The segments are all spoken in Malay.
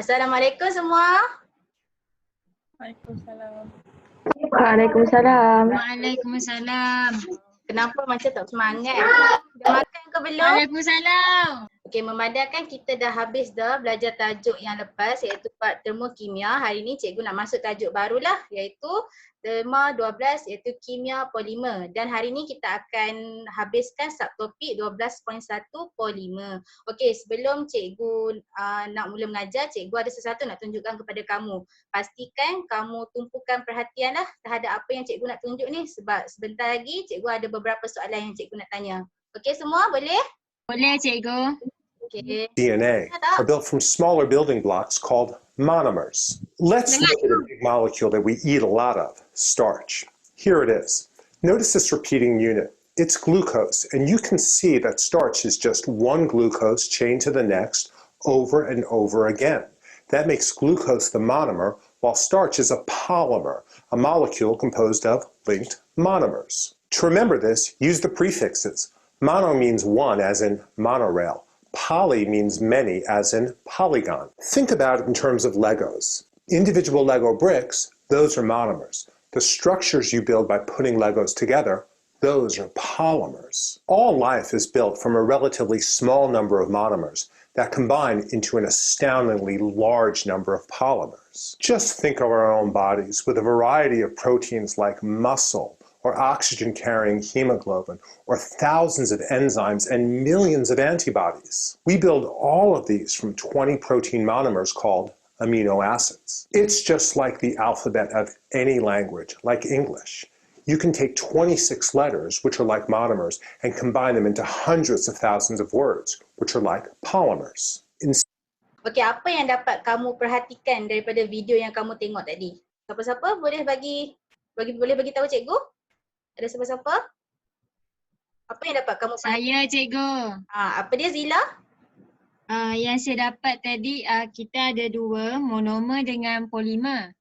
Assalamualaikum semua. Waalaikumsalam. Waalaikumsalam. Waalaikumsalam. Kenapa macam tak semangat? Dah makan ke belum? Waalaikumsalam. Okey, memandangkan kita dah habis dah belajar tajuk yang lepas iaitu bab termokimia. Hari ni cikgu nak masuk tajuk barulah iaitu tema 12 iaitu kimia polimer. Dan hari ni kita akan habiskan subtopik 12.1 polimer. Okey, sebelum cikgu nak mula mengajar, cikgu ada sesuatu nak tunjukkan kepada kamu. Pastikan kamu tumpukan perhatianlah terhadap apa yang cikgu nak tunjuk ni sebab sebentar lagi cikgu ada beberapa soalan yang cikgu nak tanya. Okey semua boleh? Boleh cikgu. Okay. DNA are built from smaller building blocks called monomers. Let's look at a big molecule that we eat a lot of, starch. Here it is. Notice this repeating unit. It's glucose, and you can see that starch is just one glucose chained to the next over and over again. That makes glucose the monomer, while starch is a polymer, a molecule composed of linked monomers. To remember this, use the prefixes. Mono means one, as in monorail. Poly means many, as in polygon. Think about it in terms of Legos. Individual Lego bricks, those are monomers. The structures you build by putting Legos together, those are polymers. All life is built from a relatively small number of monomers that combine into an astoundingly large number of polymers. Just think of our own bodies with a variety of proteins like muscle, or oxygen-carrying hemoglobin, or thousands of enzymes and millions of antibodies. We build all of these from 20 protein monomers called amino acids. It's just like the alphabet of any language, like English. You can take 26 letters, which are like monomers, and combine them into hundreds of thousands of words, which are like polymers. Okey, apa yang dapat kamu perhatikan daripada video yang kamu tengok tadi? Siapa-siapa boleh bagi tahu cikgu? Ada siapa-siapa? Apa yang dapat kamu perhatikan? Saya cikgu. Apa dia Zila? Yang saya dapat tadi kita ada dua, monomer dengan polimer.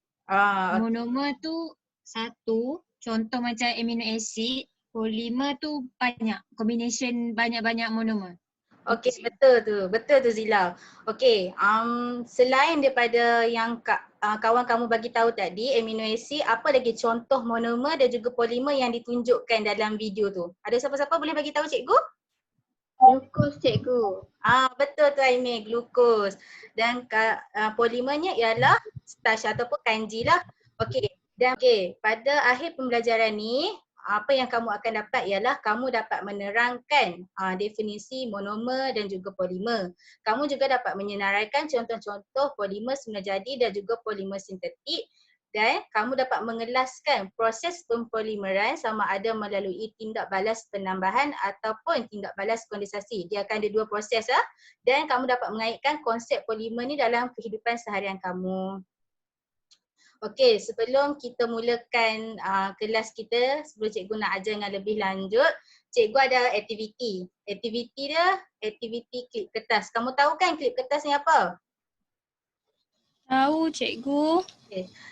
Monomer tu satu, contoh macam amino acid. Polimer tu banyak, combination banyak-banyak monomer. Okey, betul tu Zila. Okey, selain daripada yang kawan kamu bagi tahu tadi, amino acid, apa lagi contoh monomer dan juga polimer yang ditunjukkan dalam video tu? Ada siapa-siapa boleh bagi tahu cikgu? Glukos cikgu. Betul tu Aimee, glukos. Dan polimernya ialah starch ataupun kanji lah. Okey, dan pada akhir pembelajaran ni, apa yang kamu akan dapat ialah kamu dapat menerangkan definisi monomer dan juga polimer. Kamu juga dapat menyenaraikan contoh-contoh polimer semula jadi dan juga polimer sintetik, dan kamu dapat mengelaskan proses pempolimeran sama ada melalui tindak balas penambahan ataupun tindak balas kondensasi. Dia akan ada dua proses dan kamu dapat mengaitkan konsep polimer ni dalam kehidupan seharian kamu. Okey, sebelum kita mulakan kelas kita, sebelum cikgu nak ajar dengan lebih lanjut, cikgu ada aktiviti. Aktiviti dia, aktiviti klip kertas. Kamu tahu kan klip kertas ni apa? Tahu cikgu.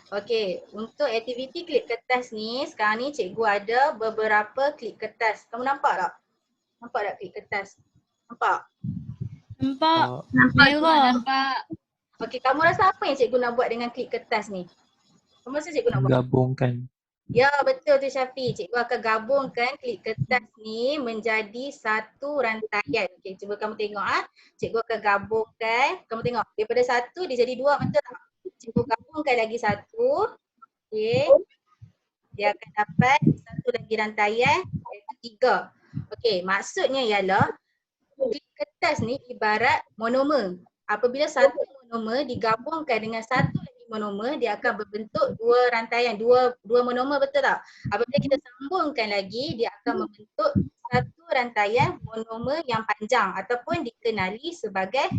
Okey, untuk aktiviti klip kertas ni, sekarang ni cikgu ada beberapa klip kertas. Kamu nampak tak? Nampak tak klip kertas? Nampak? Nampak. Nampak. Okey, kamu rasa apa yang cikgu nak buat dengan klip kertas ni? Kamu rasa cikgu nak buat? Gabungkan. Ya, betul tu Syafiq. Cikgu akan gabungkan klip kertas ni menjadi satu rantaian. Okey, cuba kamu tengok Cikgu akan gabungkan. Kamu tengok, daripada satu dia jadi dua, betul tak? Cikgu gabungkan lagi satu. Okey. Dia akan dapat satu lagi rantaian, iaitu 3. Okey, maksudnya ialah klip kertas ni ibarat monomer. Apabila satu monomer digabungkan dengan satu lagi monomer, dia akan berbentuk dua rantaian, dua monomer, betul tak? Apabila kita sambungkan lagi, dia akan membentuk satu rantaian monomer yang panjang ataupun dikenali sebagai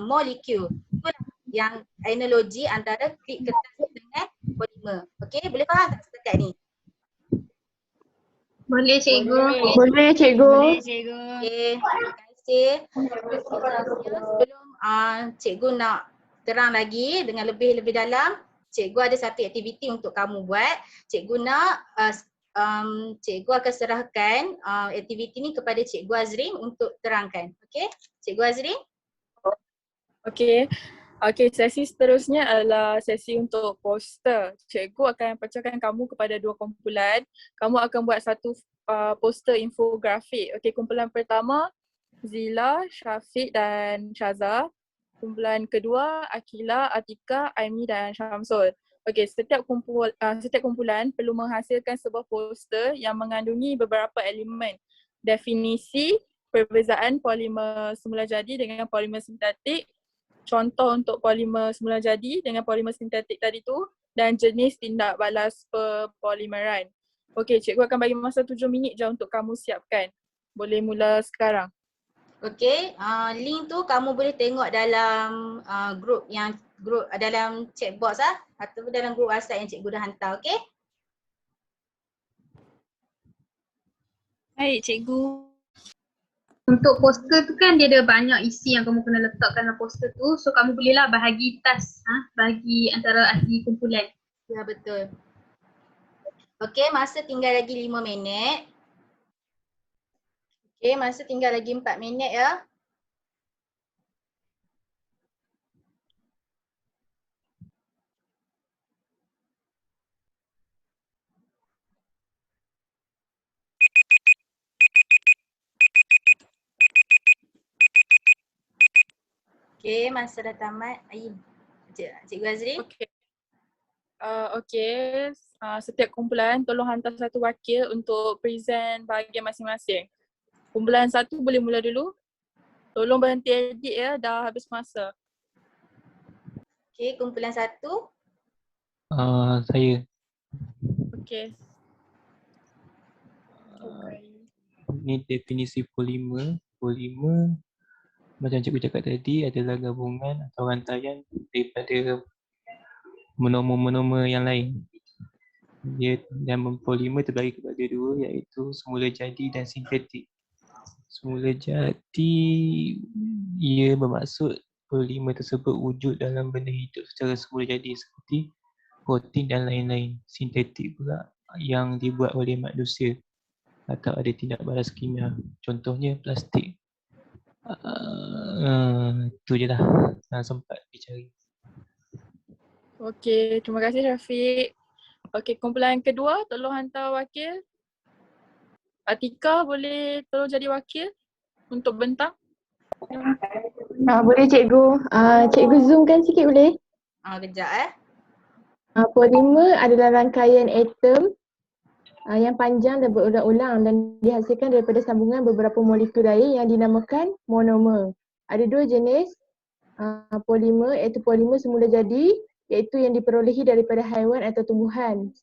molekul. Itulah yang analogi antara klip kertas dengan polimer. Okey, boleh faham tak setakat ni? Boleh cikgu. Boleh cikgu. Okey, terima kasih. Sebelum cikgu nak terang lagi dengan lebih dalam, cikgu ada satu aktiviti untuk kamu buat. Cikgu nak cikgu akan serahkan aktiviti ni kepada Cikgu Azrin untuk terangkan. Okey? Cikgu Azrin? Okey. Okey, sesi seterusnya adalah sesi untuk poster. Cikgu akan pecahkan kamu kepada 2 kumpulan. Kamu akan buat satu poster infografik. Okey, kumpulan pertama Zila, Syafiq dan Syaza. Kumpulan kedua Akila, Atika, Aimi dan Syamsul. Okey, setiap kumpulan perlu menghasilkan sebuah poster yang mengandungi beberapa elemen. Definisi, perbezaan polimer semula jadi dengan polimer sintetik, contoh untuk polimer semula jadi dengan polimer sintetik tadi tu, dan jenis tindak balas perpolimeran. Okey, cikgu akan bagi masa 7 minit je untuk kamu siapkan. Boleh mula sekarang. Okey, link tu kamu boleh tengok dalam grup dalam chat box atau dalam grup WhatsApp yang cikgu dah hantar, okey? Baik, cikgu. Untuk poster tu kan dia ada banyak isi yang kamu kena letakkan dalam poster tu. So kamu bolehlah bahagi task bagi antara ahli kumpulan. Ya, betul. Okey, masa tinggal lagi 5 minit. Okey, masa tinggal lagi 4 minit ya. Okey, masa dah tamat. Cikgu Azri. Okey. Setiap kumpulan tolong hantar satu wakil untuk present bahagian masing-masing. Kumpulan 1 boleh mula dulu. Tolong berhenti edit ya, dah habis masa. Okey, kumpulan 1. Saya. Okey. Ini definisi polimer. Polimer macam cikgu cakap tadi adalah gabungan atau rantaian daripada monomer-monomer yang lain. Dan polimer terbagi kepada 2 iaitu semula jadi dan sintetik. Semula jadi ia bermaksud polimer tersebut wujud dalam benda hidup secara semula jadi seperti protein dan lain-lain. Sintetik pula yang dibuat oleh manusia atau ada tindak balas kimia. Contohnya plastik. Itu je lah yang sempat dicari. Okey, terima kasih Syafiq. Okey, kumpulan kedua tolong hantar wakil. Atika boleh tolong jadi wakil untuk bentang? Boleh cikgu. Cikgu zoomkan sikit boleh? Kejap Polimer adalah rangkaian atom yang panjang dan berulang-ulang dan dihasilkan daripada sambungan beberapa molekul lain yang dinamakan monomer. Ada 2 jenis polimer iaitu polimer semula jadi iaitu yang diperolehi daripada haiwan atau tumbuhan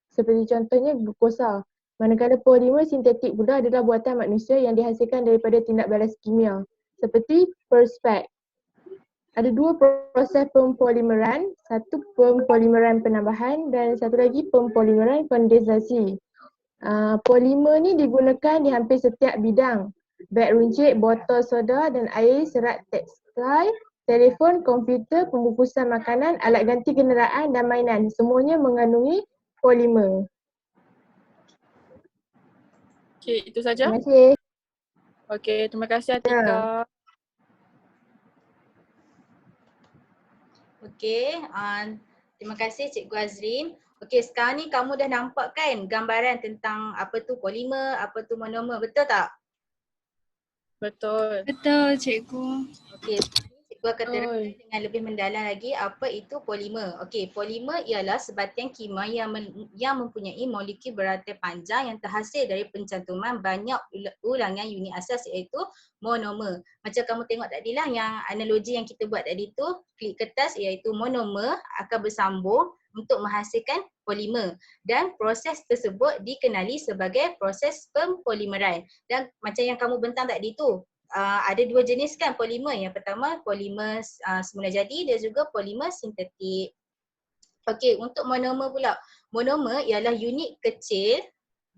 seperti contohnya glukosa. Manakala polimer sintetik pula adalah buatan manusia yang dihasilkan daripada tindak balas kimia seperti perspex. Ada 2 proses pempolimeran, satu pempolimeran penambahan dan satu lagi pempolimeran kondensasi. Polimer ni digunakan di hampir setiap bidang. Beg runcit, botol soda dan air, serat tekstil, telefon, komputer, pembungkusan makanan, alat ganti kenderaan dan mainan. Semuanya mengandungi polimer. Okey, itu saja. Terima kasih. Okey, terima kasih Atika. Okey, terima kasih Cikgu Azrin. Okey, sekarang ni kamu dah nampak kan gambaran tentang apa tu polimer, apa tu monomer, betul tak? Betul. Betul, cikgu. Okey, cikgu akan terangkan dengan lebih mendalam lagi apa itu polimer. Okey, polimer ialah sebatian kimia yang mempunyai molekul berantai panjang yang terhasil dari pencantuman banyak ulangan unit asas iaitu monomer. Macam kamu tengok tadi lah yang analogi yang kita buat tadi tu, klip kertas iaitu monomer akan bersambung untuk menghasilkan polimer dan proses tersebut dikenali sebagai proses pempolimeran. Dan macam yang kamu bentang tadi tu, ada 2 jenis kan polimer. Yang pertama polimer semula jadi dan juga polimer sintetik. Okey, untuk monomer pula. Monomer ialah unit kecil.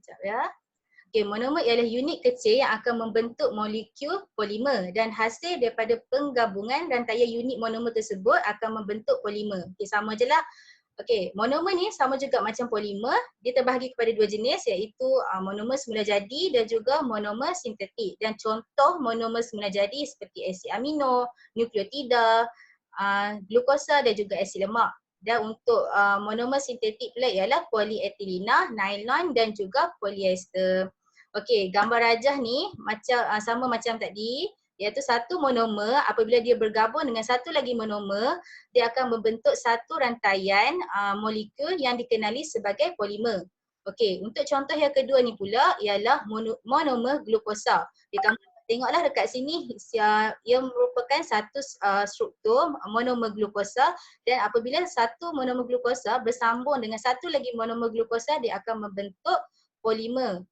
Sekejap ya. Okey, monomer ialah unit kecil yang akan membentuk molekul polimer dan hasil daripada penggabungan rantaian unit monomer tersebut akan membentuk polimer. Okey, sama je lah. Okey, monomer ni sama juga macam polimer, dia terbahagi kepada 2 jenis iaitu monomer semula jadi dan juga monomer sintetik. Dan contoh monomer semula jadi seperti asid amino, nukleotida, glukosa dan juga asid lemak. Dan untuk monomer sintetik pula ialah polietilena, nylon dan juga polyester. Okey, gambar rajah ni macam sama macam tadi, iaitu satu monomer apabila dia bergabung dengan satu lagi monomer, dia akan membentuk satu rantaian molekul yang dikenali sebagai polimer. Okey, untuk contoh yang kedua ni pula ialah monomer glukosa. Kamu tengoklah dekat sini, ia merupakan satu struktur monomer glukosa, dan apabila satu monomer glukosa bersambung dengan satu lagi monomer glukosa, dia akan membentuk polimer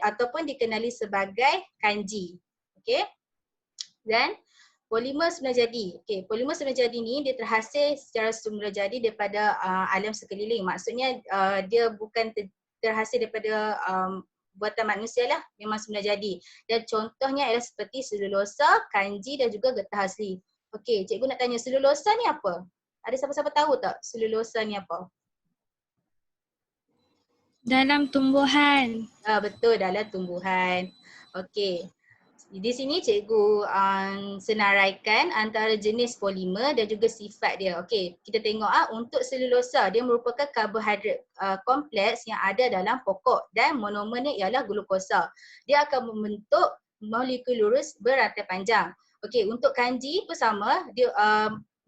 ataupun dikenali sebagai kanji. Okey. Dan polimer semula jadi. Okey, polimer semula jadi ni dia terhasil secara semula jadi daripada alam sekeliling. Maksudnya dia bukan terhasil daripada buatan manusia lah, memang semula jadi. Dan contohnya ialah seperti selulosa, kanji dan juga getah asli. Okey, cikgu nak tanya, selulosa ni apa? Ada siapa-siapa tahu tak selulosa ni apa? Dalam tumbuhan. Betul, dalam tumbuhan. Okey. Di sini cikgu senaraikan antara jenis polimer dan juga sifat dia. Okey, kita tengok untuk selulosa, dia merupakan karbohidrat kompleks yang ada dalam pokok dan monomernya ialah glukosa. Dia akan membentuk molekul lurus berantai panjang. Okey, untuk kanji pun sama, dia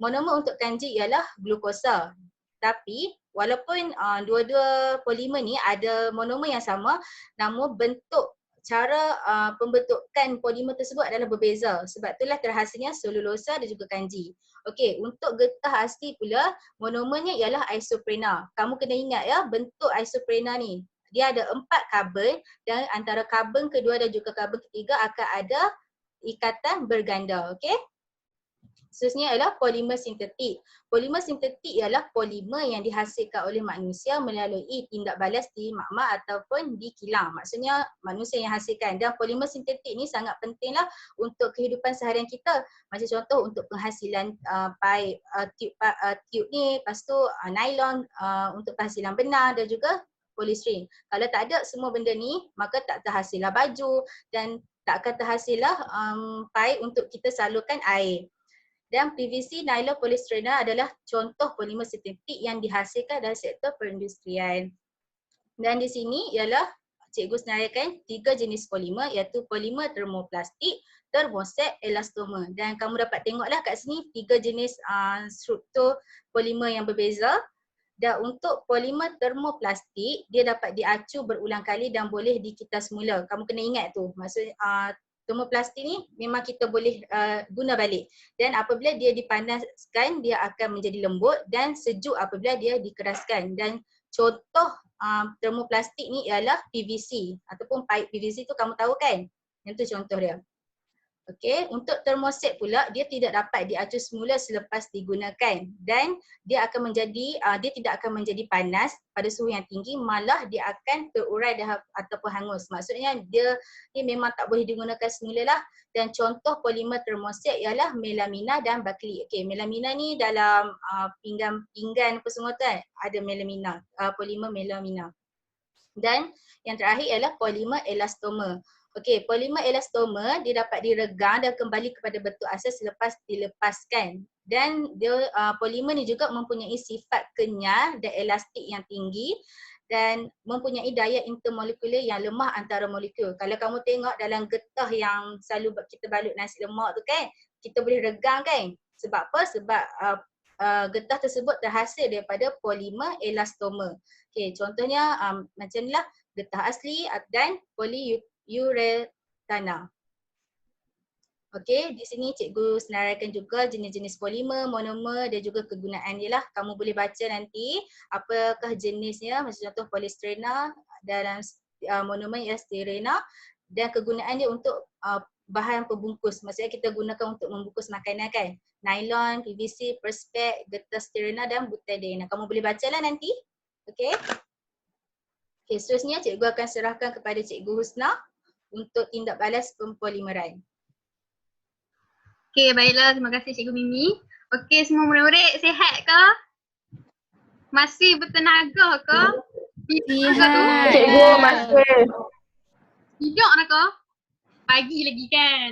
monomer untuk kanji ialah glukosa. Tapi walaupun dua-dua polimer ni ada monomer yang sama, namun bentuk cara pembentukan polimer tersebut adalah berbeza. Sebab itulah terhasilnya selulosa dan juga kanji. Okey, untuk getah asli pula, monomernya ialah isoprena. Kamu kena ingat ya, bentuk isoprena ni. Dia ada 4 karbon dan antara karbon kedua dan juga karbon ketiga akan ada ikatan berganda. Okey? Seterusnya adalah polimer sintetik. Polimer sintetik ialah polimer yang dihasilkan oleh manusia melalui tindak balas di makmal ataupun di kilang. Maksudnya manusia yang hasilkan. Dan polimer sintetik ni sangat pentinglah untuk kehidupan seharian kita. Macam contoh untuk penghasilan paip, tube ni, lepas tu nylon untuk penghasilan benang dan juga polystyrene. Kalau tak ada semua benda ni, maka tak terhasillah baju dan tak akan terhasillah paip untuk kita salurkan air. Dan PVC, nylon, polystyrene adalah contoh polimer sintetik yang dihasilkan dalam sektor perindustrian. Dan di sini ialah cikgu senaraikan 3 jenis polimer, iaitu polimer termoplastik, termoset, elastomer. Dan kamu dapat tengoklah kat sini 3 jenis struktur polimer yang berbeza. Dan untuk polimer termoplastik, dia dapat diacu berulang kali dan boleh dikitas semula. Kamu kena ingat tu. Maksudnya termoplastik ni memang kita boleh guna balik. Dan apabila dia dipanaskan, dia akan menjadi lembut dan sejuk apabila dia dikeraskan. Dan contoh termoplastik ni ialah PVC ataupun paip PVC tu kamu tahu kan? Yang tu contoh dia. Okey, untuk termoset pula dia tidak dapat diacu semula selepas digunakan dan dia tidak akan menjadi panas pada suhu yang tinggi, malah dia akan terurai ataupun hangus. Maksudnya dia ni memang tak boleh digunakan semula lah. Dan contoh polimer termoset ialah melamina dan bakli. Okey, melamina ni dalam pinggan apa semua tu kan ada melamina, polimer melamina. Dan yang terakhir ialah polimer elastomer. Okey, polimer elastomer dia dapat diregang dan kembali kepada bentuk asal selepas dilepaskan. Dan dia polimer ni juga mempunyai sifat kenyal dan elastik yang tinggi dan mempunyai daya intermolekular yang lemah antara molekul. Kalau kamu tengok dalam getah yang selalu kita balut nasi lemak tu kan, kita boleh regang kan? Sebab apa? Sebab getah tersebut terhasil daripada polimer elastomer. Okey, contohnya macam ni lah, getah asli dan polyurethana. Okey, di sini cikgu senaraikan juga jenis-jenis polimer, monomer dan juga kegunaan dia lah. Kamu boleh baca nanti apakah jenisnya, macam contoh polystyrene dalam monomer ialah styrena dan kegunaan dia untuk bahan pembungkus. Maksudnya kita gunakan untuk membungkus makanan kan. Nylon, PVC, perspex, getah styrena dan butadiene. Kamu boleh bacalah nanti. Okey. Okey, seterusnya cikgu akan serahkan kepada Cikgu Husna untuk tindak balas pempolimeran. Okey, baiklah. Terima kasih Cikgu Mimi. Okey, semua murid-murid sihat ke? Masih bertenaga ke? Sihat. Cikgu masih. Hidup nak ke? Pagi lagi kan?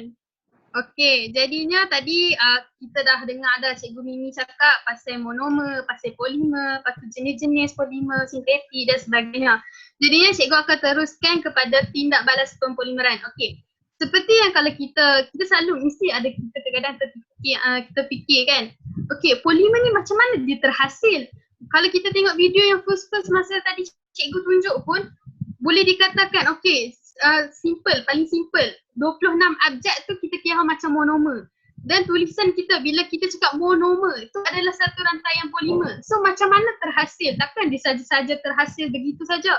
Okey, jadinya tadi kita dah dengar dah Cikgu Mimi cakap pasal monomer, pasal polimer, pasal jenis-jenis polimer, sintetik dan sebagainya. Jadinya cikgu akan teruskan kepada tindak balas pempolimeran. Okey. Seperti yang kalau kita selalu mesti ada kita kadang-kadang kita fikir kan. Okey, polimer ni macam mana dia terhasil? Kalau kita tengok video yang first masa tadi cikgu tunjuk pun boleh dikatakan okey, simple, paling simple. 26 abjad tu kita kira macam monomer. Dan tulisan kita bila kita cakap monomer itu adalah satu rantaian polimer. So macam mana terhasil? Takkan dia saja-saja terhasil begitu saja.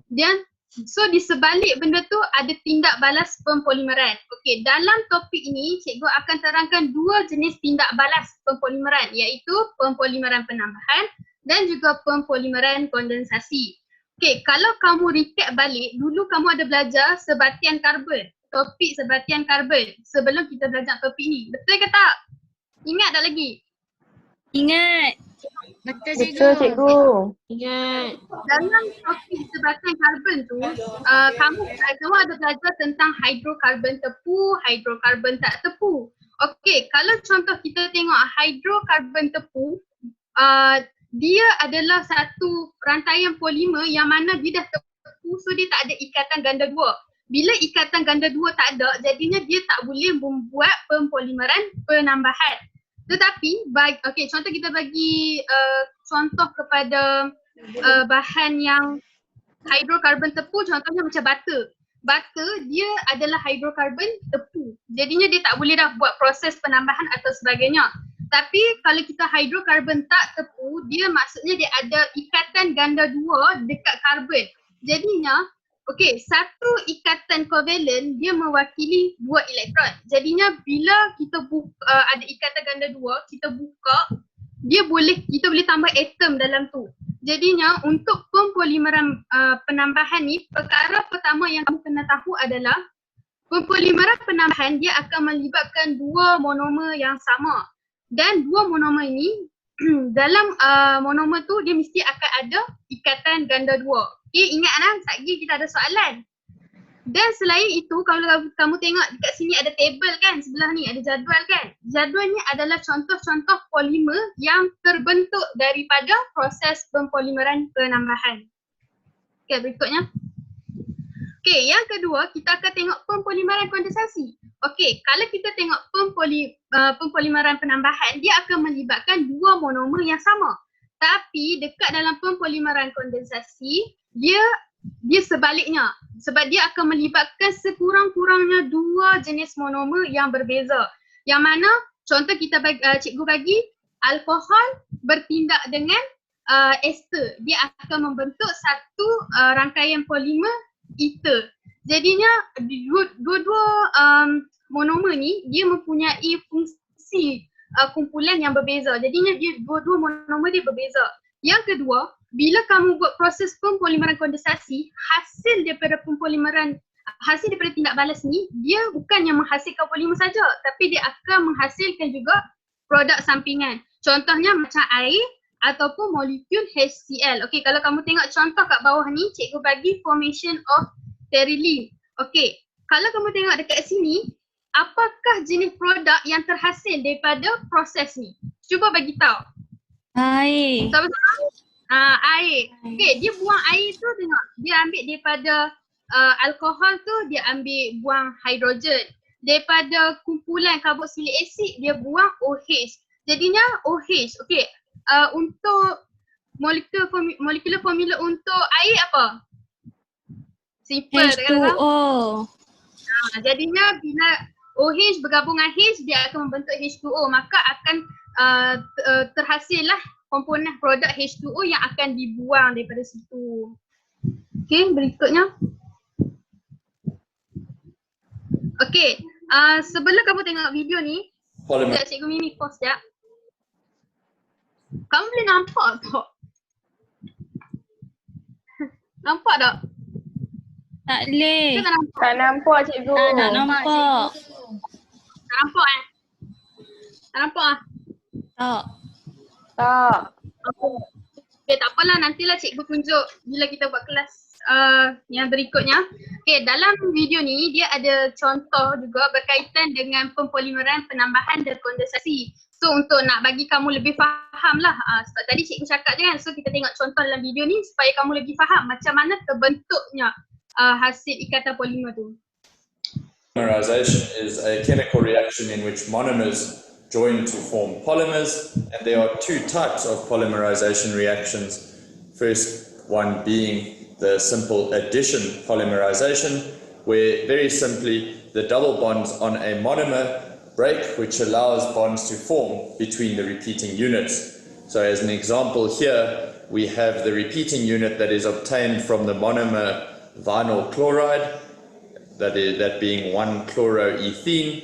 Dan so di sebalik benda tu ada tindak balas pempolimeran. Okey, dalam topik ini cikgu akan terangkan dua jenis tindak balas pempolimeran iaitu pempolimeran penambahan dan juga pempolimeran kondensasi. Okey, kalau kamu recap balik, dulu kamu ada belajar sebatian karbon. Topik sebatian karbon sebelum kita belajar topik ni. Betul ke tak? Ingat tak lagi? Ingat. Betul Cikgu. Ingat. Dalam topik sebatian karbon tu, kamu ada belajar tentang hidrokarbon tepu, hidrokarbon tak tepu. Okey, kalau contoh kita tengok hidrokarbon tepu, dia adalah satu rantaian polimer yang mana dia dah tepu, so dia tak ada ikatan ganda dua. Bila ikatan ganda dua tak ada, jadinya dia tak boleh membuat pempolimeran penambahan. Tetapi, contoh kita bagi contoh kepada bahan yang hidrokarbon tepu, contohnya macam butter. Butter dia adalah hidrokarbon tepu. Jadinya dia tak boleh dah buat proses penambahan atau sebagainya. Tapi kalau kita hidrokarbon tak tepu, dia maksudnya dia ada ikatan ganda dua dekat karbon. Jadinya, satu ikatan kovalen dia mewakili dua elektron. Jadinya bila kita ada ikatan ganda dua, kita buka, kita boleh tambah atom dalam tu. Jadinya untuk pempolimeran penambahan ni, perkara pertama yang kamu kena tahu adalah pempolimeran penambahan dia akan melibatkan dua monomer yang sama. Dan dua monomer ini dalam monomer tu dia mesti akan ada ikatan ganda dua. Okay, ingat sekejap kita ada soalan. Dan selain itu, kalau kamu tengok dekat sini ada table kan, sebelah ni ada jadual kan. Jadual ni adalah contoh-contoh polimer yang terbentuk daripada proses pempolimeran penambahan. Okay, berikutnya. Okay, yang kedua kita akan tengok pempolimeran kondensasi. Okay, kalau kita tengok pempolimeran penambahan, dia akan melibatkan dua monomer yang sama. Tapi dekat dalam pempolimeran kondensasi, dia sebaliknya. Sebab dia akan melibatkan sekurang-kurangnya dua jenis monomer yang berbeza. Yang mana contoh cikgu bagi alkohol bertindak dengan ester. Dia akan membentuk satu rangkaian polimer ether. Jadinya dua-dua monomer ni dia mempunyai fungsi kumpulan yang berbeza. Jadinya dia dua-dua monomer dia berbeza. Yang kedua, bila kamu buat proses pempolimeran kondensasi, hasil daripada tindak balas ni, dia bukannya menghasilkan polimer saja, tapi dia akan menghasilkan juga produk sampingan. Contohnya macam air ataupun molekul HCl. Okey, kalau kamu tengok contoh kat bawah ni, cikgu bagi formation of pteridine. Okey, kalau kamu tengok dekat sini, apakah jenis produk yang terhasil daripada proses ni? Cuba bagi tahu. Air. Sama-sama. Air. Okey, dia buang air tu tengok. Dia ambil daripada alkohol tu, dia ambil buang hidrogen. Daripada kumpulan karboksilik asid, dia buang OH. Jadinya OH. Okey, untuk molekular formula untuk air apa? Simple. H2O. Jadinya bila OH bergabung dengan H, dia akan membentuk H2O. Maka akan terhasillah komponen produk H2O yang akan dibuang daripada situ. Okey, berikutnya. Okey, sebelum kamu tengok video ni, sekejap cikgu Mimi pause sekejap. Kamu boleh nampak tak? Nampak tak? Tak boleh. Tak nampak cikgu. Tak nampak. Tak nampak Tak nampak Tak. Tak. Okay, tak apalah, nantilah cikgu tunjuk bila kita buat kelas yang berikutnya. Okay, dalam video ni dia ada contoh juga berkaitan dengan pempolimeran, penambahan dan kondensasi. So untuk nak bagi kamu lebih faham lah, sebab tadi cikgu cakap je kan, so kita tengok contoh dalam video ni supaya kamu lebih faham macam mana terbentuknya hasil ikatan polimer tu. Polymerization is a chemical reaction in which monomers join to form polymers, and there are two types of polymerization reactions. First one being the simple addition polymerization, where very simply the double bonds on a monomer break, which allows bonds to form between the repeating units. So as an example here, we have the repeating unit that is obtained from the monomer vinyl chloride, that being 1-chloroethene,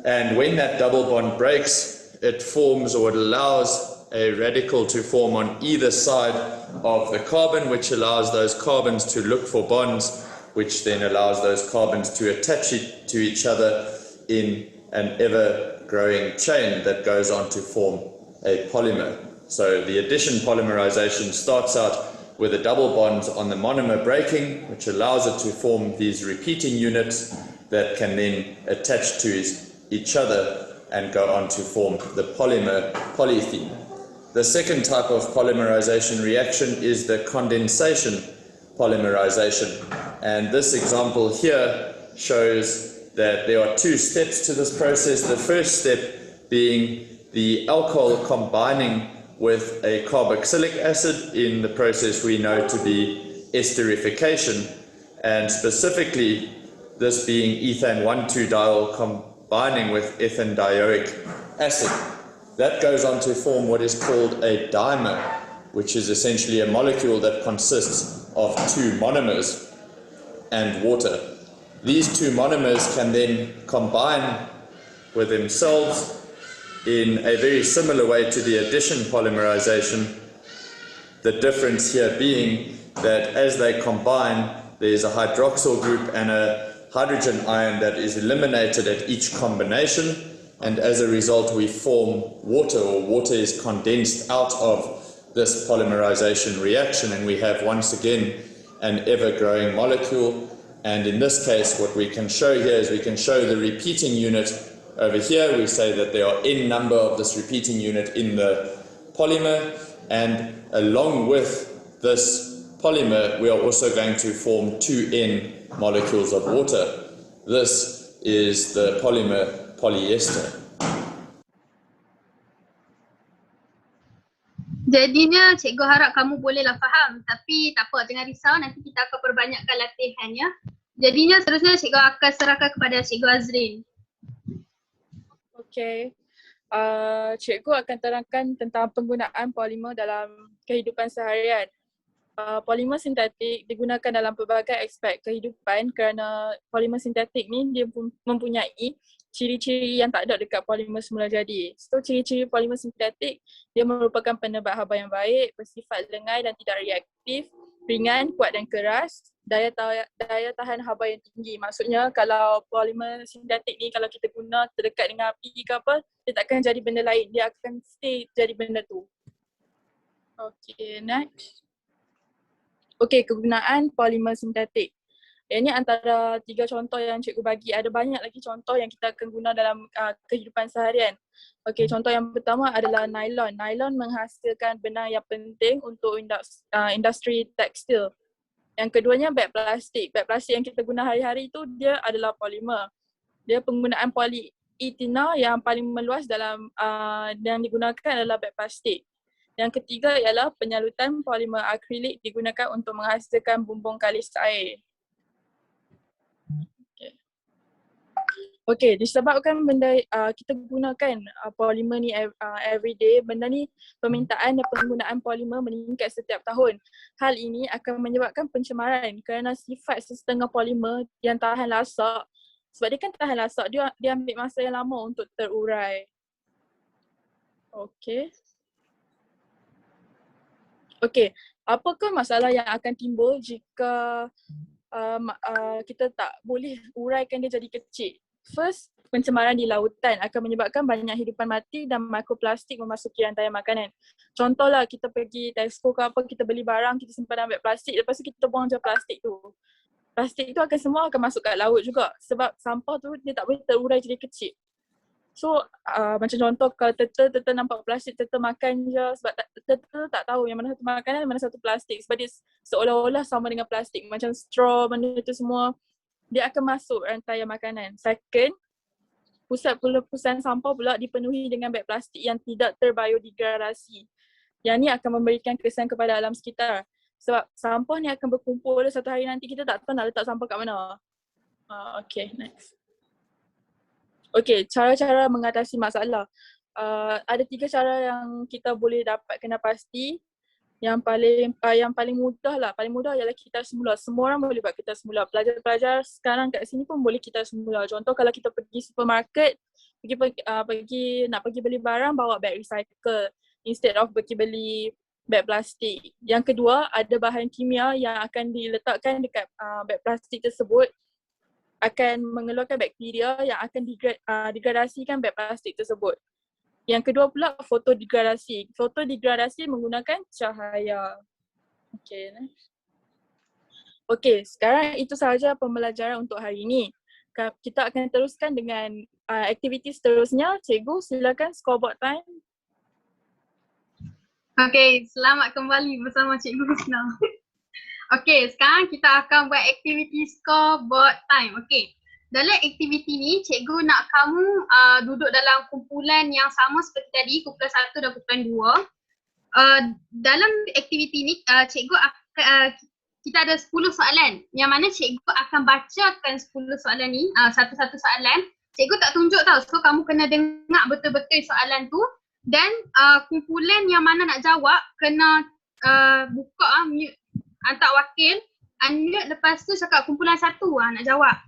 and when that double bond breaks, it forms, or it allows a radical to form on either side of the carbon, which allows those carbons to look for bonds, which then allows those carbons to attach to each other in an ever-growing chain that goes on to form a polymer. So the addition polymerization starts out with the double bonds on the monomer breaking, which allows it to form these repeating units that can then attach to each other and go on to form the polymer polyethene. The second type of polymerization reaction is the condensation polymerization, and this example here shows that there are two steps to this process. The first step being the alcohol combining with a carboxylic acid in the process we know to be esterification, and specifically this being ethane 1,2-diol combining with ethanedioic acid. That goes on to form what is called a dimer, which is essentially a molecule that consists of two monomers and water. These two monomers can then combine with themselves in a very similar way to the addition polymerization. The difference here being that as they combine, there's a hydroxyl group and a hydrogen ion that is eliminated at each combination, and as a result we form water, or water is condensed out of this polymerization reaction, and we have once again an ever-growing molecule. And in this case what we can show here is we can show the repeating unit over here. We say that there are n number of this repeating unit in the polymer, and along with this polymer we are also going to form 2n molecules of water. This is the polymer polyester. Jadinya cikgu harap kamu bolehlah faham, tapi tak apa, jangan risau, nanti kita akan perbanyakkan latihan ya. Jadinya seterusnya cikgu akan serahkan kepada cikgu Azrin. Okay. Cikgu akan terangkan tentang penggunaan polimer dalam kehidupan seharian. Polimer sintetik digunakan dalam pelbagai aspek kehidupan kerana polimer sintetik ni dia mempunyai ciri-ciri yang tak ada dekat polimer semula jadi. So ciri-ciri polimer sintetik, dia merupakan penebat haba yang baik, bersifat lengai dan tidak reaktif, ringan, kuat dan keras, daya tahan haba yang tinggi. Maksudnya kalau polimer sintetik ni kalau kita guna terdekat dengan api ke apa, dia takkan jadi benda lain, dia akan stay jadi benda tu. Okay, next. Okay, kegunaan polimer sintetik. Ini antara 3 contoh yang cikgu bagi. Ada banyak lagi contoh yang kita akan guna dalam kehidupan seharian. Okay, contoh yang pertama adalah nylon. Nylon menghasilkan benang yang penting untuk industri tekstil. Yang keduanya beg plastik. Beg plastik yang kita guna hari-hari itu dia adalah polimer. Dia penggunaan polietina yang paling meluas dalam yang digunakan adalah beg plastik. Yang ketiga ialah penyalutan polimer akrilik digunakan untuk menghasilkan bumbung kalis air. Okay, disebabkan benda kita gunakan polimer ni everyday, benda ni permintaan dan penggunaan polimer meningkat setiap tahun. Hal ini akan menyebabkan pencemaran kerana sifat sesetengah polimer yang tahan lasak. Sebab dia kan tahan lasak, dia ambil masa yang lama untuk terurai. Okay. Okay, apakah masalah yang akan timbul jika kita tak boleh uraikan dia jadi kecil? pencemaran di lautan akan menyebabkan banyak hidupan mati dan mikroplastik memasuki rantai makanan. Contohlah kita pergi Tesco ke apa, kita beli barang, kita simpan dalam beg plastik, lepas tu kita buang je plastik tu. Plastik tu akan semua akan masuk kat laut juga sebab sampah tu dia tak boleh terurai jadi kecil. So macam contoh kalau turtle nampak plastik, turtle makan je sebab turtle tak tahu yang mana satu makanan, yang mana satu plastik sebab dia seolah-olah sama dengan plastik. Macam straw, benda tu semua dia akan masuk rantai makanan. Second, pusat pelepasan sampah pula dipenuhi dengan beg plastik yang tidak terbiodegradasi. Yang ni akan memberikan kesan kepada alam sekitar. Sebab sampah ni akan berkumpul satu hari nanti kita tak tahu nak letak sampah kat mana. Okay, next. Okay, cara-cara mengatasi masalah. Ada 3 cara yang kita boleh dapat kena pasti. Yang paling mudah ialah kita semula. Semua orang boleh buat kita semula. Pelajar-pelajar sekarang kat sini pun boleh kita semula. Contoh kalau kita pergi supermarket, nak pergi beli barang, bawa beg recycle instead of pergi beli beg plastik. Yang kedua, ada bahan kimia yang akan diletakkan dekat beg plastik tersebut akan mengeluarkan bakteria yang akan degradasikan beg plastik tersebut. Yang kedua pula fotodegradasi. Fotodegradasi menggunakan cahaya. Okay, next. Okay, sekarang itu sahaja pembelajaran untuk hari ini. Kita akan teruskan dengan aktiviti seterusnya. Cikgu silakan scoreboard time. Okay, selamat kembali bersama Cikgu Husna. Okay, sekarang kita akan buat aktiviti scoreboard time. Okay. Dalam aktiviti ni, cikgu nak kamu duduk dalam kumpulan yang sama seperti tadi, kumpulan 1 dan kumpulan 2. Dalam aktiviti ni, cikgu kita ada 10 soalan yang mana cikgu akan bacakan 10 soalan ni, satu-satu soalan. Cikgu tak tunjuk tau, so kamu kena dengar betul-betul soalan tu dan kumpulan yang mana nak jawab kena buka mute, hantar wakil, unmute, lepas tu cakap kumpulan 1 nak jawab.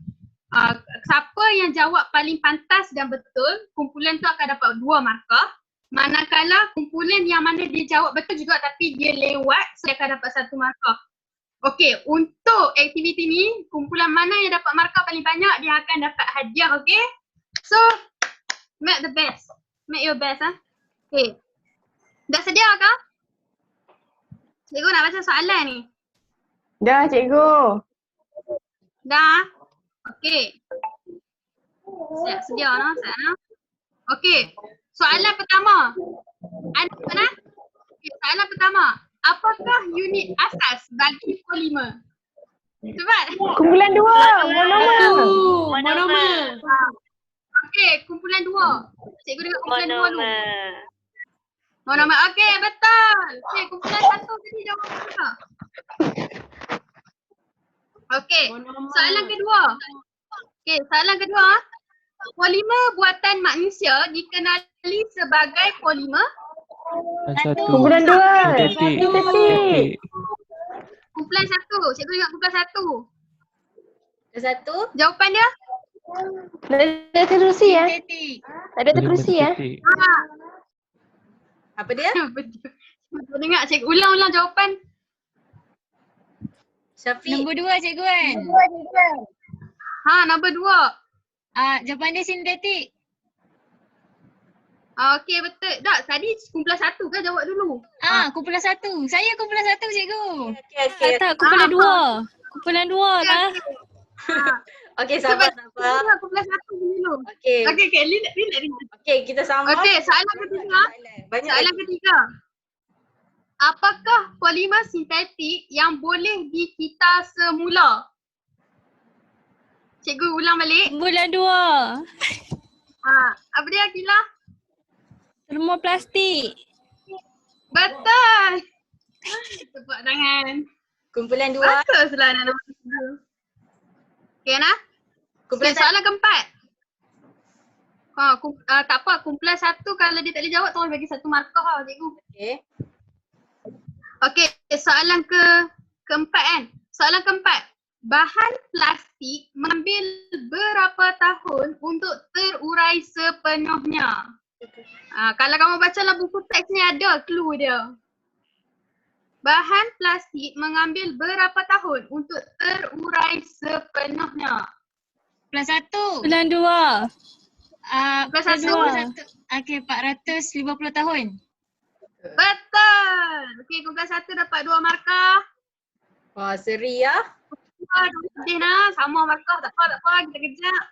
Siapa yang jawab paling pantas dan betul, kumpulan tu akan dapat 2 markah. Manakala kumpulan yang mana dia jawab betul juga tapi dia lewat, so dia akan dapat 1 markah. Okey, untuk aktiviti ni, kumpulan mana yang dapat markah paling banyak, dia akan dapat hadiah, okey? So, make the best. Make your best, Okay. Dah sedia kah? Cikgu nak baca soalan ni. Dah cikgu. Dah? Okey. Siap sedia no, siap no. Okey. Soalan pertama. Mana? Okay, soalan pertama. Apakah unit asas bagi polimer? Cepat. Kumpulan 2. Monomer. Okey, kumpulan 2. Cikgu dengar kumpulan 2 dulu. Monomer. Okey, betul. Okey, kumpulan 1 tadi jawab apa? Okey, soalan kedua. Okey, soalan kedua. Polimer buatan manusia dikenali sebagai polimer. Kumpulan 2. Sintetik. Kumpulan 1. Cikgu ingat kumpulan 1. 1. Jawapan dia? Ada terusi ya? Ada terusi ya? Apa dia? Betul dengar cikgu ulang-ulang jawapan. Syafiq. Nombor 2 cikgu kan? Nombor 2. Jawapan dia sintetik. Okey betul. Tak, tadi kumpulan 1 kan jawab dulu. Kumpulan 1. Saya kumpulan 1 cikgu. Okey. Tak, kumpulan 2. Kumpulan 2 lah. Okey, sabar. Kumpulan 1 dulu. Okey. Okey, Okey, kita sama. Okey, soalan ketiga. Soalan ketiga. Apakah polimer sintetik yang boleh dikita semula? Cikgu ulang balik. Kumpulan 2. Apa dia Akilah? Semua plastik. Betul. Tepuk tangan. Kumpulan 2. Baguslah anak nombor 3. Okey Ana? Kumpulan soalan keempat. Tak apa, kumpulan 1 kalau dia tak boleh jawab tolong bagi 1 markah lah cikgu. Okey. Okey, soalan keempat kan. Soalan keempat. Bahan plastik mengambil berapa tahun untuk terurai sepenuhnya? Kalau kamu baca dalam buku teks ni ada clue dia. Bahan plastik mengambil berapa tahun untuk terurai sepenuhnya? Kumpulan 1. Kumpulan 2. Okey, 450 tahun. Betul. Okey, kumpulan 1 dapat 2 markah. Wah, seri ya. Sedih nah, sama markah. Tak apa, kita kejap.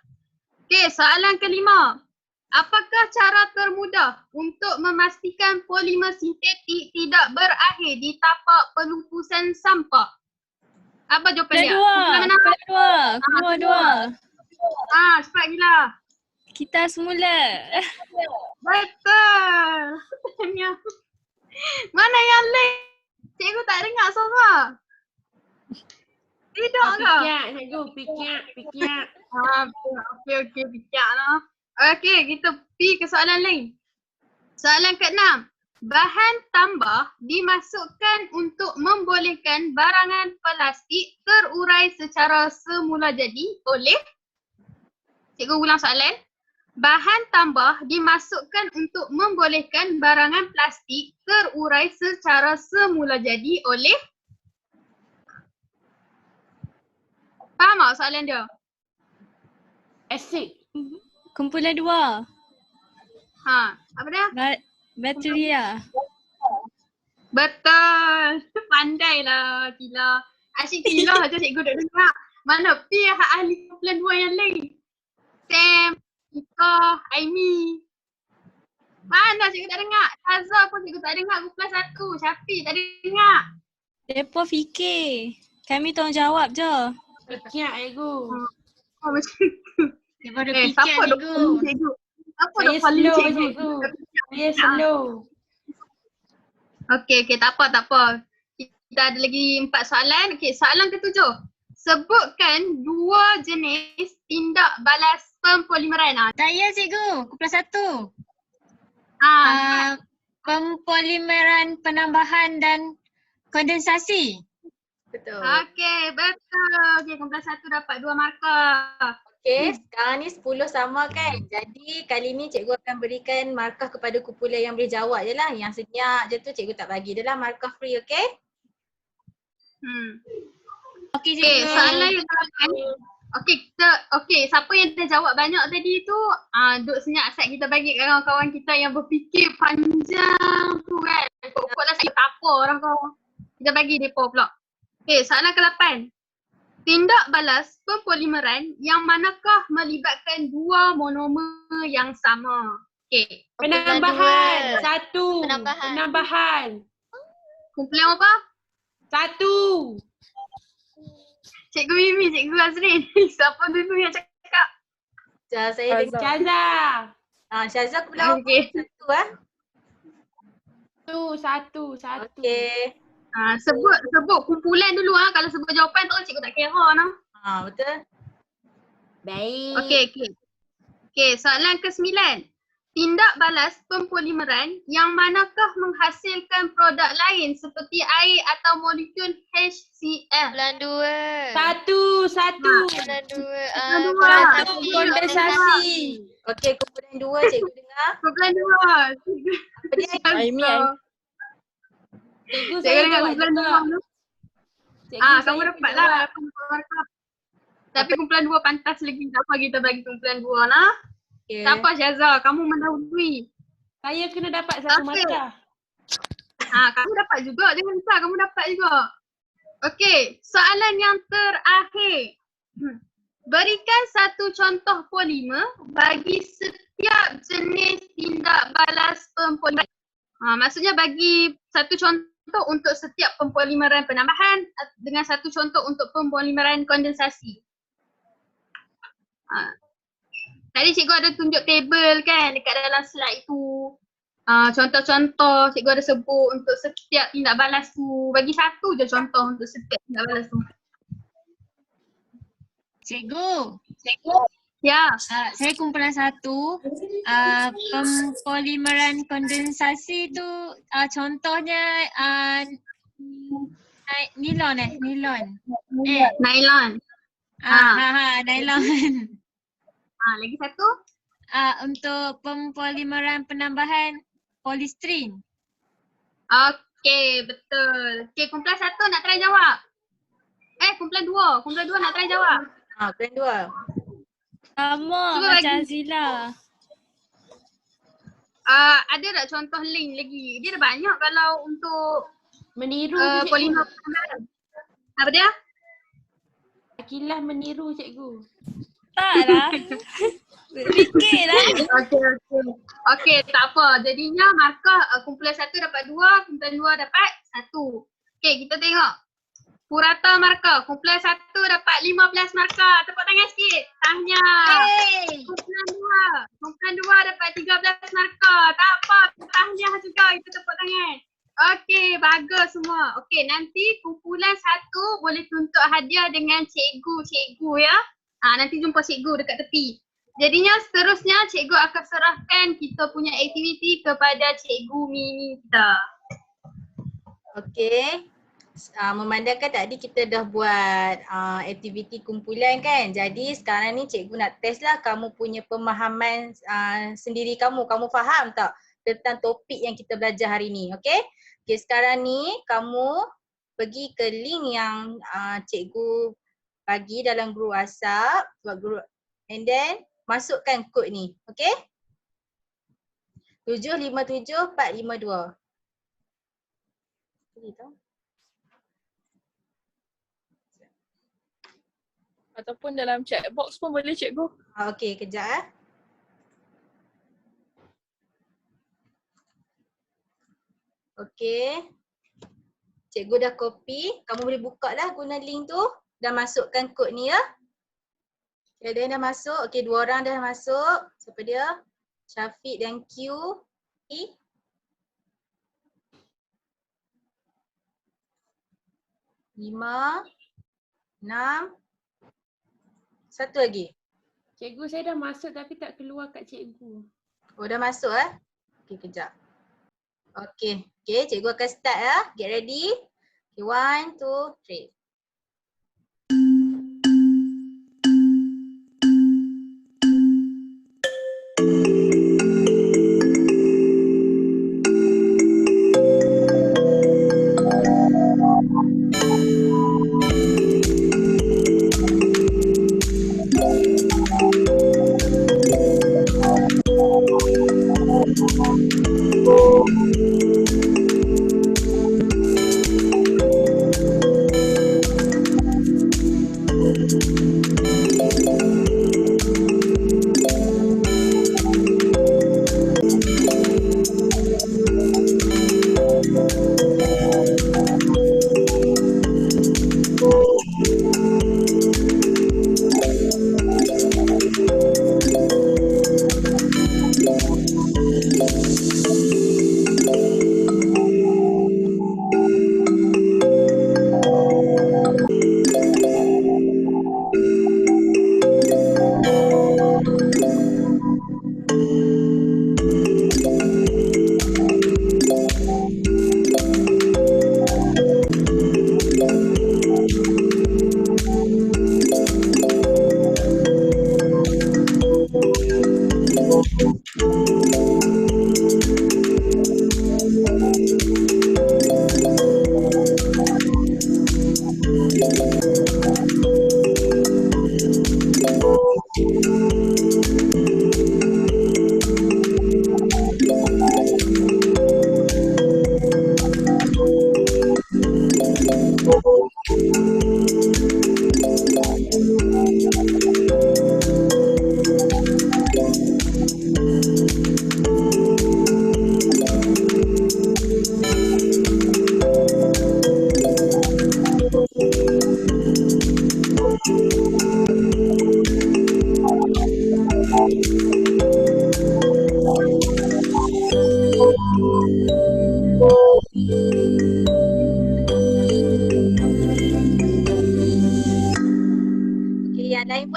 Okey, soalan kelima. Apakah cara termudah untuk memastikan polimer sintetik tidak berakhir di tapak pelumpusan sampah? Apa jawapan dia? Kumpulan mana? Kedua. Cepat gila. Kita semula. Betul. Mana yang lain? Cikgu tak dengar suara. Tidak ke? Pikir. Okey, bijak lah. Okey, kita pergi ke soalan lain. Soalan ke-6. Bahan tambah dimasukkan untuk membolehkan barangan plastik terurai secara semula jadi oleh. Cikgu ulang soalan. Bahan tambah dimasukkan untuk membolehkan barangan plastik terurai secara semula jadi oleh. Faham tak soalan dia? Asid. Kumpulan 2. Apa dia? Bakteria. Betul. Pandailah Tila. Asyik Tila je cikgu dah dengar. Mana pi ahli kumpulan 2 yang lain? Sam, Ika, Aimi. Mana cikgu tak dengar? Tazah pun cikgu tak dengar kumpulan 1. Syafiq tak dengar. Mereka fikir. Kami tanggungjawab je. Fikir cikgu. Macam tu. Daripada fikir cikgu. Siapa Saya dah paling slow cikgu? cikgu. Saya slow. Okey, tak apa. Kita ada lagi 4 soalan. Okey, soalan ke-7. Sebutkan 2 jenis tindak balas pempolimeran. Saya cikgu, kumpulan 1. Pempolimeran penambahan dan kondensasi. Betul. Okey, betul. Okey, kumpulan 1 dapat 2 markah. Okey, sekarang ni 10 sama kan. Jadi kali ni cikgu akan berikan markah kepada kumpulan yang boleh jawab je lah. Yang senyap je tu cikgu tak bagi. Dia lah markah free, okey? Okey cikgu. Soalan yang terakhir. Okey, siapa yang dah jawab banyak tadi tu, duduk senyap asal kita bagi kat kawan-kawan kita yang berfikir panjang tu kan. Pokok lah saya tak apa orang kau. Kita bagi depa pula. Okey, soalan ke-8. Tindak balas pempolimeran yang manakah melibatkan 2 monomer yang sama? Okey. Penambahan. 1. Penambahan. Kumpulan apa? 1. Cikgu Mimi, Cikgu Azrin. Siapa dulu yang cakap? Saya dengar. Syazah. Syazah kumpulan apa? 1. Okey. Sebut kumpulan dulu kalau sebut jawapan tu cikgu tak kira nah. Betul. Baik. Okey, soalan ke-9. Tindak balas pempolimeran yang manakah menghasilkan produk lain seperti air atau molekul HCl? Kumpulan 2. 1. Kumpulan 2. Kondensasi. Okey, kumpulan 2 cikgu dengar. Kumpulan 2. Apa dia? Aimi. Cikgu Cikgu saya dengar jawab kumpulan juga. 2. Kamu dapat lah 8 markah. Tapi kumpulan 2 pantas lagi. Tak apa kita bagi kumpulan 2 nah. Okay. Tak apa Syazah, kamu mendahului. Saya kena dapat 1 markah. Kamu dapat juga. Jangan risau, kamu dapat juga. Okey, soalan yang terakhir. Berikan 1 contoh polimer bagi setiap jenis tindak balas pempolimeran. Maksudnya bagi 1 contoh untuk setiap pempolimeran penambahan dengan 1 contoh untuk pempolimeran kondensasi. Tadi cikgu ada tunjuk table kan dekat dalam slide tu. Contoh-contoh cikgu ada sebut untuk setiap tindak balas tu. Bagi 1 je contoh untuk setiap tindak balas tu. Cikgu. Ya. Saya kumpulan 1. Pempolimeran kondensasi tu contohnya nilon. Nylon. Nylon. Lagi 1? Untuk pempolimeran penambahan polistrin. Okey, betul. Okey, kumpulan 1 nak try jawab. Kumpulan 2. Kumpulan 2 nak try jawab. Kumpulan 2. Sama Cuba macam bagi. Azila. Ada tak contoh link lagi? Dia ada banyak kalau untuk Meniru tu cikgu. polimer. Apa dia? Akilah meniru cikgu. Tak lah. Fikirlah. Okey, tak apa. Jadinya markah kumpulan 1 dapat 2, kumpulan 2 dapat 1. Okey, kita tengok. Purata markah. Kumpulan 1 dapat 15 markah. Tepuk tangan sikit. Tahniah. Kumpulan 2 dapat 13 markah. Tak apa. Tahniah juga. Kita tepuk tangan. Okey, bagus semua. Okey, nanti kumpulan 1 boleh tuntut hadiah dengan cikgu ya. Nanti jumpa cikgu dekat tepi. Jadinya seterusnya cikgu akan serahkan kita punya aktiviti kepada cikgu Mimi kita. Okey. Memandangkan tadi kita dah buat aktiviti kumpulan kan. Jadi sekarang ni cikgu nak test lah kamu punya pemahaman sendiri kamu. Kamu faham tak tentang topik yang kita belajar hari ni, okey? Okey, sekarang ni kamu pergi ke link yang cikgu bagi dalam grup WhatsApp, and then masukkan kod ni, okey? 757452. Ataupun dalam chat box pun boleh cikgu. Okey, kejap . Okey. Cikgu dah copy. Kamu boleh buka lah guna link tu. Dah masukkan kod ni ya. Ada yang dah masuk. Okey, 2 orang dah masuk. Siapa dia? Syafiq dan Q. 5, 6, satu lagi. Cikgu saya dah masuk tapi tak keluar kat cikgu. Oh, dah masuk Okey, kejap. Okey, cikgu akan start ya. Get ready. Okay, 1, 2, 3.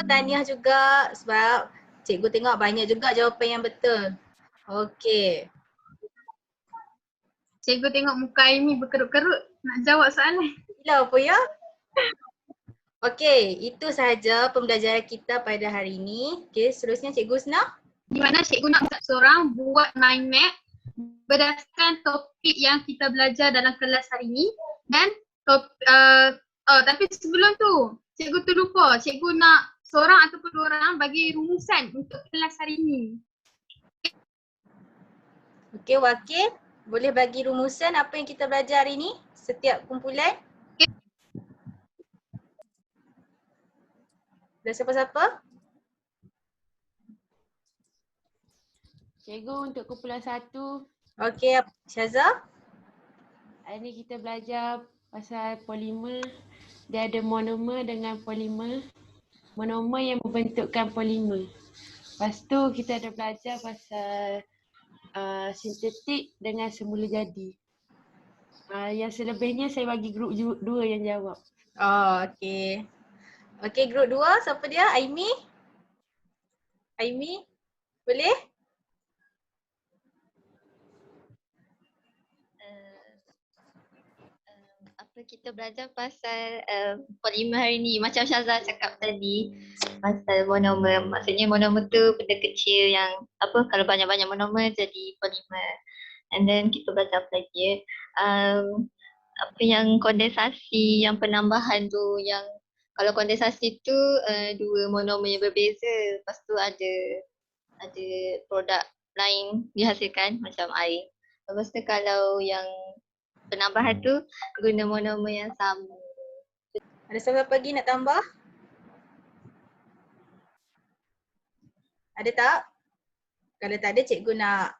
Tahniah juga sebab cikgu tengok banyak juga jawapan yang betul. Okey. Cikgu tengok muka Amy berkerut-kerut nak jawab soalan. Gila apa ya? Okey, itu sahaja pembelajaran kita pada hari ini. Okey, seterusnya Cikgu Husna. Di mana cikgu nak seorang buat mind map berdasarkan topik yang kita belajar dalam kelas hari ini dan tapi sebelum tu cikgu terlupa, cikgu nak seorang ataupun 2 orang bagi rumusan untuk kelas hari ini. Okey, Wakil, boleh bagi rumusan apa yang kita belajar hari ni? Setiap kumpulan. Dah siapa-siapa? Cikgu untuk kumpulan 1, Okey, Syaza. hari ni kita belajar pasal polimer. Dia ada monomer dengan polimer. Monomer yang membentukkan polimer. Lepas tu kita ada belajar pasal sintetik dengan semula jadi. Yang selebihnya saya bagi grup 2 yang jawab. Oh, okey. Okey, grup 2 siapa dia? Aimi? Aimi? Boleh? Apa kita belajar pasal polimer hari ni, macam Syazah cakap tadi pasal monomer. Maksudnya monomer tu benda kecil yang apa, kalau banyak-banyak monomer jadi polimer. And then kita belajar apa lagi apa yang kondensasi, yang penambahan tu, yang kalau kondensasi tu dua monomer yang berbeza, lepas tu ada produk lain dihasilkan macam air. Lepas tu kalau yang penambahan tu guna monomer yang sama. Ada siapa lagi nak tambah? Ada tak? Kalau tak ada, cikgu nak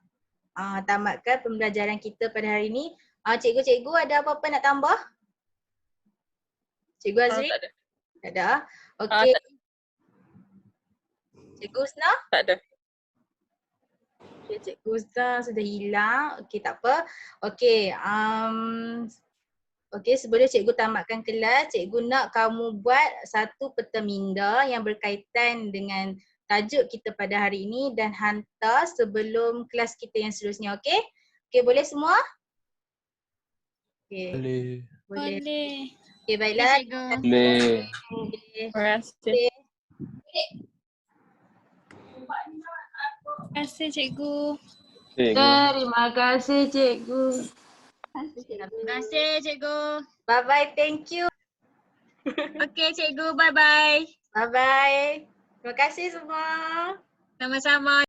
tamatkan pembelajaran kita pada hari ini. Cikgu-cikgu ada apa-apa nak tambah? Cikgu Azri? Tak ada. Tak ada? Okey. Tak ada. Cikgu Husna? Tak ada. Okay, Cikgu Husna sudah hilang. Okey, tak apa. Okey, okey, sebelum cikgu tamatkan kelas, cikgu nak kamu buat satu peta minda yang berkaitan dengan tajuk kita pada hari ini dan hantar sebelum kelas kita yang seterusnya, okey? Okey, boleh semua? Okey. Boleh. Okey, baiklah. Boleh. Okey. Terima kasih. Terima kasih cikgu. Terima kasih cikgu. Terima kasih cikgu. Bye-bye, thank you. Okey cikgu, bye-bye. Bye-bye. Terima kasih semua. Sama-sama.